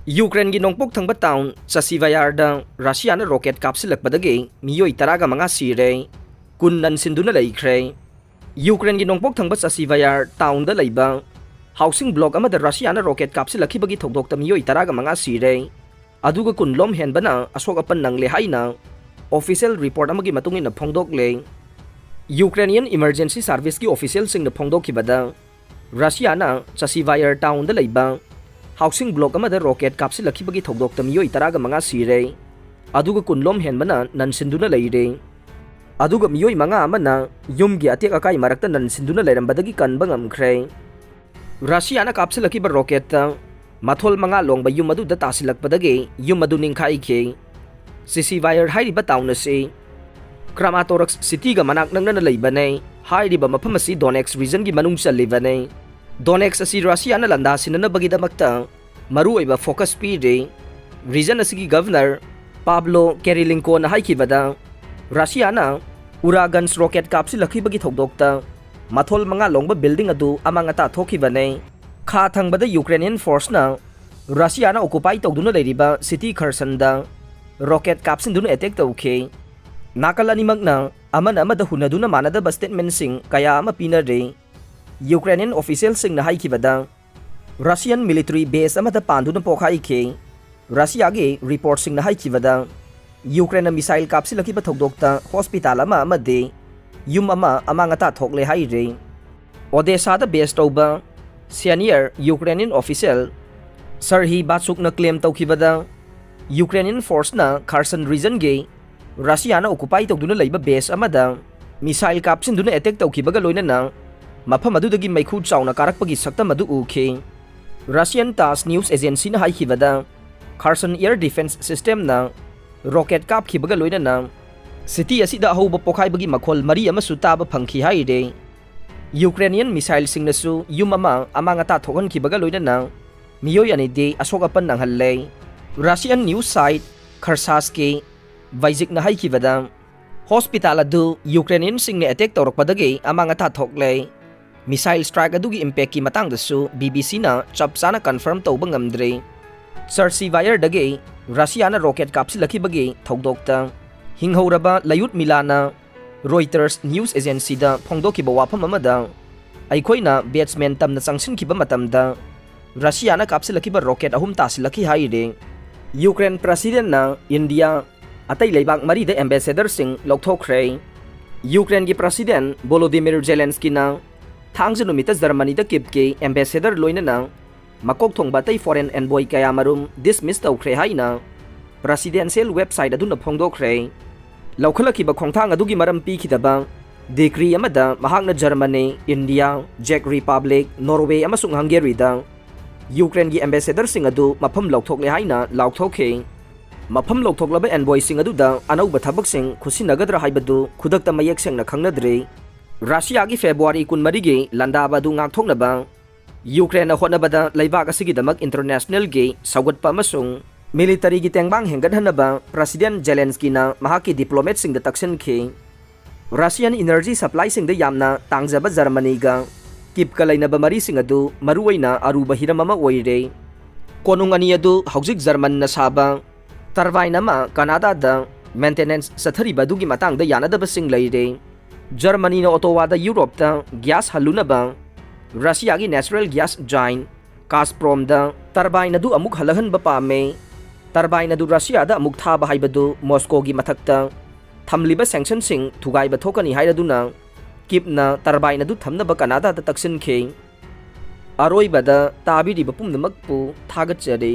Ukraine की नोंपोक थंगबा टाउन चसीवायारदा रशिया रॉकेट कापसिलकपदगी मियोई तरागा मंगा सीरे कुन ननसिंदुना लेख्रे। यूक्रेन की नोंपोक थंगबा चसीवायार टाउन लेबा हाउसिंग ब्लॉक अमदा रशिया रॉकेट कापसिलखिबगी थौदोक्ता मियोई तरागा मंगा सीरे अदुगा कुन लोम हेनबना अशोक अपन नंगले हाइना ऑफिशियल रिपोर्ट अमगी मतुंगिना फोंदोकले। यूक्रेनियन इमरजेंसी सर्विस की ऑफिशियल सिंगना फोंदोखिबदा रशिया चसीवायार टाउन लेबा हाउसिंग ब्लॉक अमदा रॉकेट कापसिलखिबगी थौदोक्ता मियोई तरागा मंगा सीरे अदुगा कुनलोम हेनबना ननसिंदुना लेरे अदुगा मियोई मंगा अमना युमगी अतेक अकाई मरक्ता ननसिंदुना लेरंबदगी कनबा ngamkhre। रशिया कापसिलखिबा रॉकेट मथोल मंगा लोंगबा युम अदुदा तासिलकपदगी युम अदु निंखाइखे। सिसीवायर हाइरिबा टाउन असे क्रामाटोरक्स सिटी गा मनाक नंगना लेबने हाइरिबा मफम असि डोनेक्स रीजन की मनुंग चलिबने। डोनेक्स असी रशिया लंदा सिननबगीदमक्ता मरुओइबा फोकस पीरे। रीजन असिगी गवर्नर पाब्लो केरिलिंको हाइखिबदा रशिया उरागन्स रॉकेट कापसिलखिबगी थौदोक्ता मथोल मंगा लोंगबा बिल्डिंग अदु अमांग अता थोखिबने। खा थंगबदा यूक्रेनियन फोर्सना रशिया ऑक्युपाई तौदुना लेरिबा सिटी खरसनदा रॉकेट कापसिंदुना अटैक तौखे। नाकल अनिमगना अमन अमदा हुनदुना मानदबा स्टेटमेंटसिंग कया अमा पीनरे। यूक्रेनियन ऑफिशियल सिंगना हाइखिबदा रशियन मिलिट्री बेस अमदा पांदुना पोखाइखे। रशिया के रिपोर्ट सिंगना हाइखिबदा यूक्रेन मिसाइल कापसिलखिबा थौदोक्ता हॉस्पिटल अमा अमदे युम अमा अमांगता थोकले हाइरे। ओडेसादा बेस तौबा सीनियर यूक्रेनियन ऑफिशियल सरही बाचुकना क्लेम तौखिबदा यूक्रेनियन फोर्सना खारसन रीजन के रशिया ऑक्युपाई तौदुना लेबा बेस अमदा मिसाइल कापसिंदुना अटैक तौखिबगा लोइनना मफम अदुदगी मैखु चाउना कारकपगी सक्तम अदु उखे। रशियन टास न्यूज एजेंसी ना हाइखिबदा खारसन एयर डिफेंस सिस्टम ना रॉकेट कापखिबगा लोइनना सिटी असिदा अहौबा पोखाइबगी मखोल मरी अमसु ताबा फंखि हाइरे। यूक्रेनियन मिसाइल सिंगनसु युम अमा अमांगता थोगनखिबगा लोइनना मियोय अनिदे अशोक अपन नंगहल्ले। रशियन न्यूज साइट खरसासके वाइजिकना हाइखिबदा हॉस्पिटल अदु यूक्रेनियन सिंगने अटैक तौरकपदगी अमांगता थोकले। मिसाइल स्ट्राइक अदुगी इम्पैक्ट की मतंगदसु बीबीसी ना चपचाना कन्फर्म तौबा ngamdre। चर्सीवायर दगे रशिया रॉकेट कापसिलखिबगी थौदोक्ता हिंगहौरबा लयुट मिलाना रॉयटर्स न्यूज एजेंसी दा फोंदोखिबा वाफम अमदा अइखोइना बैट्समैन तमना चंगसिनखिबा मतमदा रशिया कापसिलखिबा रॉकेट अहुम तासिलखि हाइरे। यूक्रेन प्रेसिडेंट ना इंडिया अतै लेबाक मरीदा एम्बेसडर सिंह लौथोखरे। यूक्रेन की प्रेसिडेंट वोलोदिमिर जेलेंस्की ना थांगज नुमिता जर्मनी दा किप के एम्बेसडर लोइनना मकोक थोंबा तै फॉरेन एनबॉय कया मरुम डिसमिस तौखरे हाइना प्रेसिडेंशियल वेबसाइट अदुना फोंदोखरे। लौखलखिबा खोंथांग अदुगी मरम पीखिदबा डिक्री अमदा महांगना जर्मनी इंडिया जेक रिपब्लिक नॉर्वे अमसुंग हंगेरीदा यूक्रेन की एम्बेसडर सिंह अदु मफम लौथोकले हाइना लाउथोखे। मफम लौथोकलबा एनबॉय सिंह अदुदा अनौबा थबकसिंग खुसिनगद्रा हाइबदु खुदक्ता मयेक सेंगना खंगनद्रे। रशिया की फेब्रुआरी 12 की लंदाबा अदु ngaktoknaba यूक्रेन होनबदा लेबाक असिगिदमक इंटरनेशनल के सौगतपा अमसुंग मिलिटरी की तेंगबांग हेंगदहनबा प्रेसिडेंट जेलेंस्की ना महाकी डिप्लोमेट सिंग द तक्सनखे। रशियन एनर्जी सप्लाई सिंग द यामना तांगजबा जर्मनी गा किपका लेनबा मरी सिंग अदु मरुवैना अरुबा हिरम अमा ओइरे। कोनुंग अनि अदु हौजिक जर्मन ना साबा टरबाइन अमा कनाडा दा मेंटेनेंस सथरिबा दुगी मतंग द यानदबा सिंग लेरे। जर्मनी ना ओटोवादा यूरोप दा गैस हलुनबा रशिया की नेचुरल गैस जाइन कास्प्रोम दा टरबाइन अदु अमुक हलहनबा पामे। टरबाइन अदु रशिया दा अमुक थाबा हाइबदु मॉस्को की मथक्ता थमलिबा सैंक्शन सिंग थुगाइबा थोकनी हाइरदुना किपना टरबाइन अदु थमनबा कनाडा दा तक्सिनखे। अरोइबदा ताबिरिबा पुमनमकपु थागतचरे।